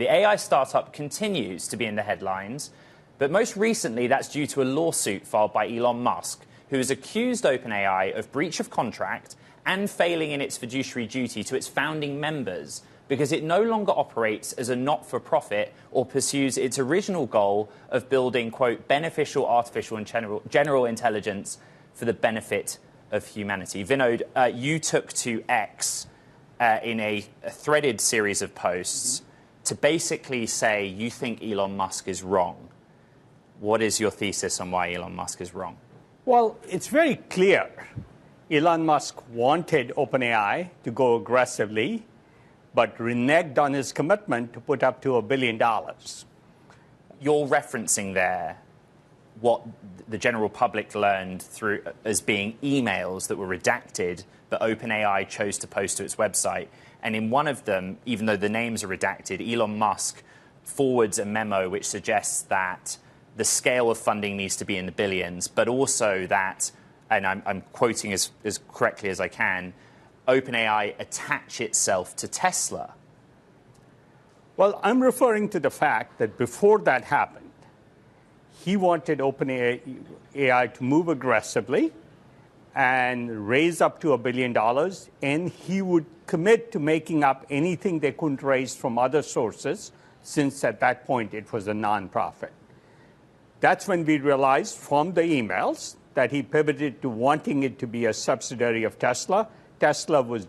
The AI startup continues to be in the headlines, but most recently that's due to a lawsuit filed by Elon Musk, who has accused OpenAI of breach of contract and failing in its fiduciary duty to its founding members because it no longer operates as a not-for-profit or pursues its original goal of building, quote, beneficial artificial and general intelligence for the benefit of humanity. Vinod, you took to X in a threaded series of posts to basically say you think Elon Musk is wrong. What is your thesis on why Elon Musk is wrong? Well, it's very clear. Elon Musk wanted OpenAI to go aggressively, but reneged on his commitment to put up to $1 billion. You're referencing there what the general public learned through as being emails that were redacted, but OpenAI chose to post to its website. And in one of them, even though the names are redacted, Elon Musk forwards a memo which suggests that the scale of funding needs to be in the billions, but also that, and I'm quoting as correctly as I can, OpenAI attach itself to Tesla. Well, I'm referring to the fact that before that happened, he wanted OpenAI to move aggressively and raise up to $1 billion, and he would commit to making up anything they couldn't raise from other sources, since at that point it was a nonprofit. That's when we realized from the emails that he pivoted to wanting it to be a subsidiary of Tesla. Tesla was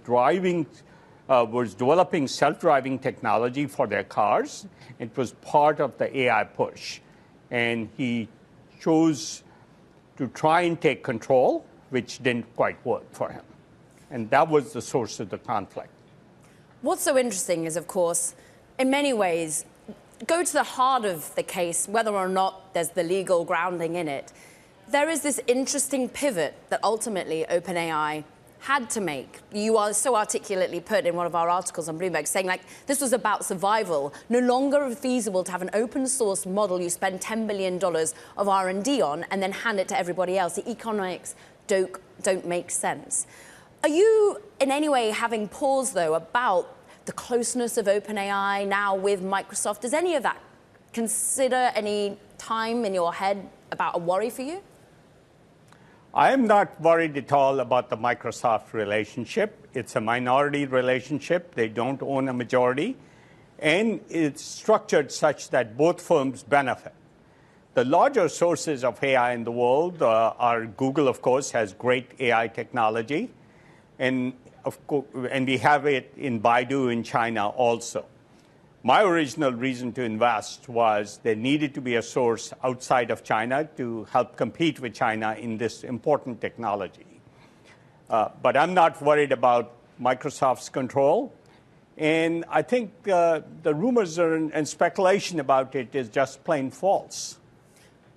developing self-driving technology for their cars. It was part of the AI push. And he chose to try and take control, which didn't quite work for him. And that was the source of the conflict. What's so interesting is, of course, in many ways, go to the heart of the case, whether or not there's the legal grounding in it. There is this interesting pivot that ultimately OpenAI had to make. You are so articulately put in one of our articles on Bloomberg saying, like, this was about survival. No longer feasible to have an open source model you spend $10 billion of R&D on and then hand it to everybody else. The economics don't make sense. Are you in any way having pause, though, about the closeness of OpenAI now with Microsoft? Does any of that consider any time in your head about a worry for you? I am not worried at all about the Microsoft relationship. It's a minority relationship. They don't own a majority. And it's structured such that both firms benefit. The larger sources of AI in the world are Google, of course, has great AI technology. And we have it in Baidu in China also. My original reason to invest was there needed to be a source outside of China to help compete with China in this important technology. But I'm not worried about Microsoft's control. And I think the rumors and speculation about it is just plain false.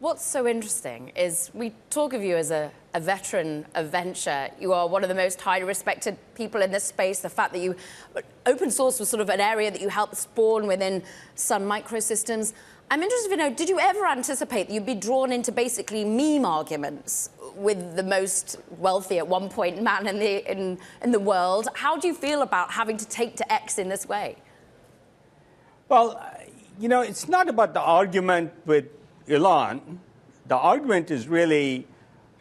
What's so interesting is we talk of you as a veteran of venture. You are one of the most highly respected people in this space. The fact that open source was sort of an area that you helped spawn within Sun Microsystems. I'm interested to know, did you ever anticipate that you'd be drawn into basically meme arguments with the most wealthy at one point man in the world? How do you feel about having to take to X in this way? Well, it's not about the argument with Elon. The argument is really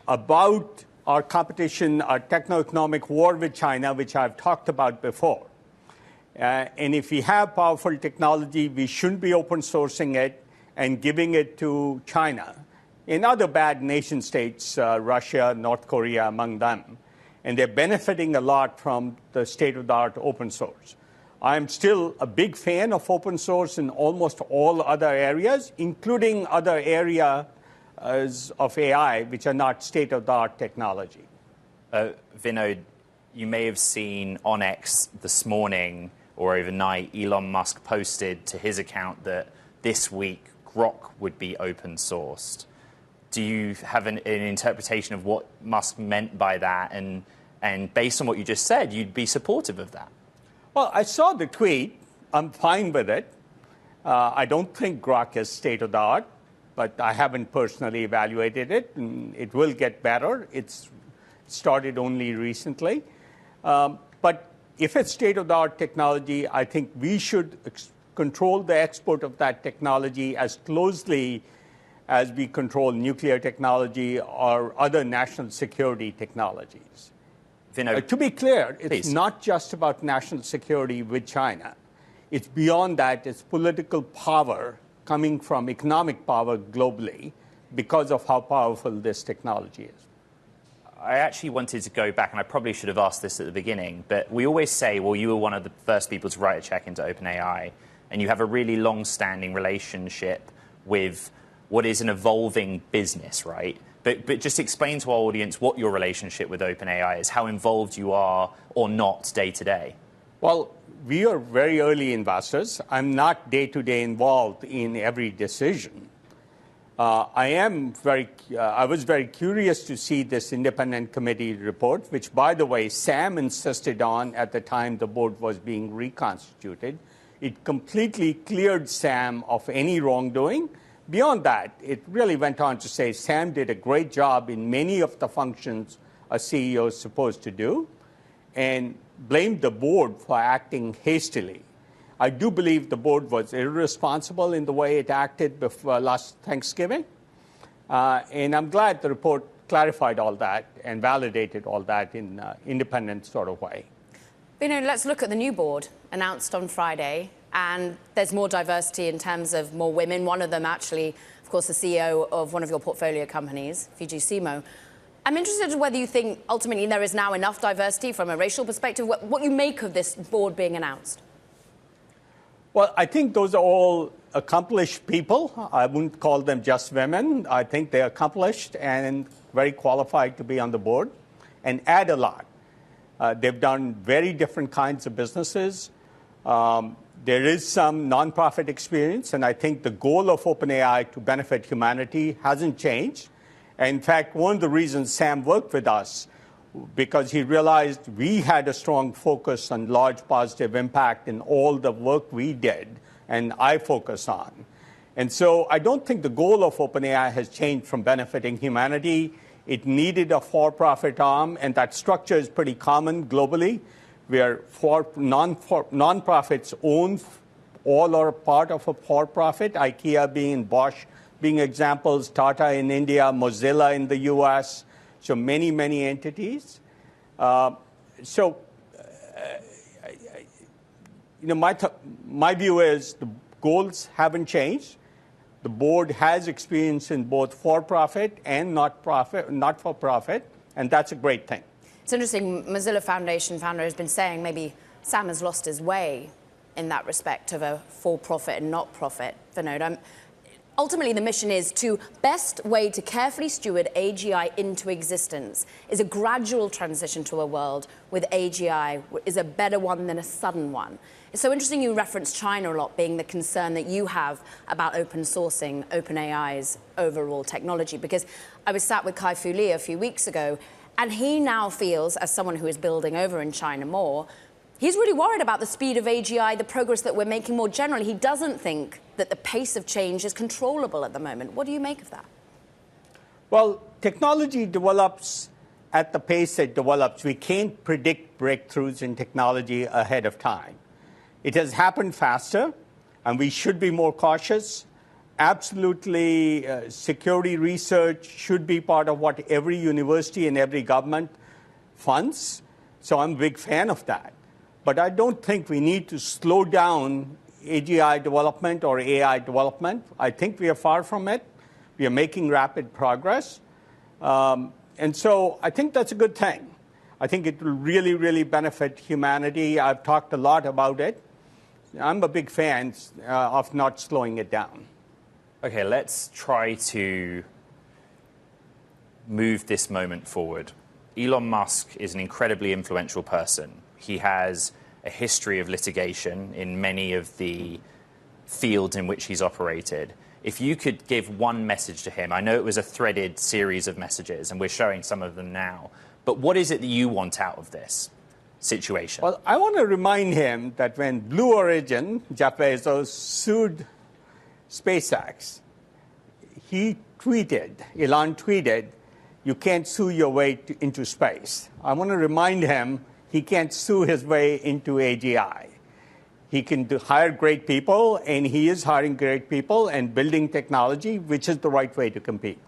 about our competition, our techno-economic war with China, which I've talked about before. And if we have powerful technology, we shouldn't be open sourcing it and giving it to China and other bad nation states, Russia, North Korea, among them. And they're benefiting a lot from the state-of-the-art open source. I'm still a big fan of open source in almost all other areas, including other areas of AI, which are not state-of-the-art technology. Vinod, you may have seen on X this morning or overnight, Elon Musk posted to his account that this week Grok would be open sourced. Do you have an interpretation of what Musk meant by that? And based on what you just said, you'd be supportive of that? Well, I saw the tweet. I'm fine with it. I don't think Grok is state-of-the-art, but I haven't personally evaluated it. And it will get better. It's started only recently. But if it's state-of-the-art technology, I think we should control the export of that technology as closely as we control nuclear technology or other national security technologies. Vinod, To be clear, it's please. not just about national security with China. It's beyond that. It's political power coming from economic power globally because of how powerful this technology is. I actually wanted to go back, and I probably should have asked this at the beginning, but we always say, well, you were one of the first people to write a check into OpenAI, and you have a really long-standing relationship with what is an evolving business, right? But just explain to our audience what your relationship with OpenAI is, how involved you are or not day to day. Well, we are very early investors. I'm not day-to-day involved in every decision. I was very curious to see this independent committee report, which, by the way, Sam insisted on at the time the board was being reconstituted. It completely cleared Sam of any wrongdoing. Beyond that, it really went on to say Sam did a great job in many of the functions a CEO is supposed to do, and blamed the board for acting hastily. I do believe the board was irresponsible in the way it acted before last Thanksgiving, and I'm glad the report clarified all that and validated all that in an independent sort of way. Let's look at the new board announced on Friday, and there's more diversity in terms of more women. One of them actually, of course, the CEO of one of your portfolio companies, Fujitsu. I'm interested in whether you think ultimately there is now enough diversity from a racial perspective, what you make of this board being announced. Well, I think those are all accomplished people. I wouldn't call them just women. I think they're accomplished and very qualified to be on the board and add a lot. They've done very different kinds of businesses. There is some nonprofit experience, and I think the goal of OpenAI to benefit humanity hasn't changed. In fact, one of the reasons Sam worked with us, because he realized we had a strong focus on large positive impact in all the work we did, and I focus on. And so I don't think the goal of OpenAI has changed from benefiting humanity. It needed a for-profit arm, and that structure is pretty common globally, where nonprofits own all or part of a for-profit, IKEA being Bosch being examples, Tata in India, Mozilla in the US, so many, many entities. My view is the goals haven't changed. The board has experience in both for-profit and not-for-profit, and that's a great thing. It's interesting, Mozilla Foundation founder has been saying maybe Sam has lost his way in that respect of a for-profit and not-profit, Vinod. Ultimately, the mission is to best way to carefully steward AGI into existence is a gradual transition to a world with AGI is a better one than a sudden one. It's so interesting you reference China a lot being the concern that you have about open sourcing OpenAI's overall technology, because I was sat with Kai-Fu Lee a few weeks ago, and he now feels, as someone who is building over in China more, he's really worried about the speed of AGI, the progress that we're making more generally. He doesn't think that the pace of change is controllable at the moment. What do you make of that? Well, technology develops at the pace it develops. We can't predict breakthroughs in technology ahead of time. It has happened faster, and we should be more cautious. Absolutely, security research should be part of what every university and every government funds. So I'm a big fan of that. But I don't think we need to slow down AGI development or AI development. I think we are far from it. We are making rapid progress. And so I think that's a good thing. I think it will really, really benefit humanity. I've talked a lot about it. I'm a big fan of not slowing it down. Okay, let's try to move this moment forward. Elon Musk is an incredibly influential person. He has a history of litigation in many of the fields in which he's operated. If you could give one message to him, I know it was a threaded series of messages, and we're showing some of them now, but what is it that you want out of this situation? Well, I want to remind him that when Blue Origin, Jeff Bezos, sued SpaceX, Elon tweeted, "You can't sue your way into space." I want to remind him he can't sue his way into AGI. He can hire great people, and he is hiring great people and building technology, which is the right way to compete.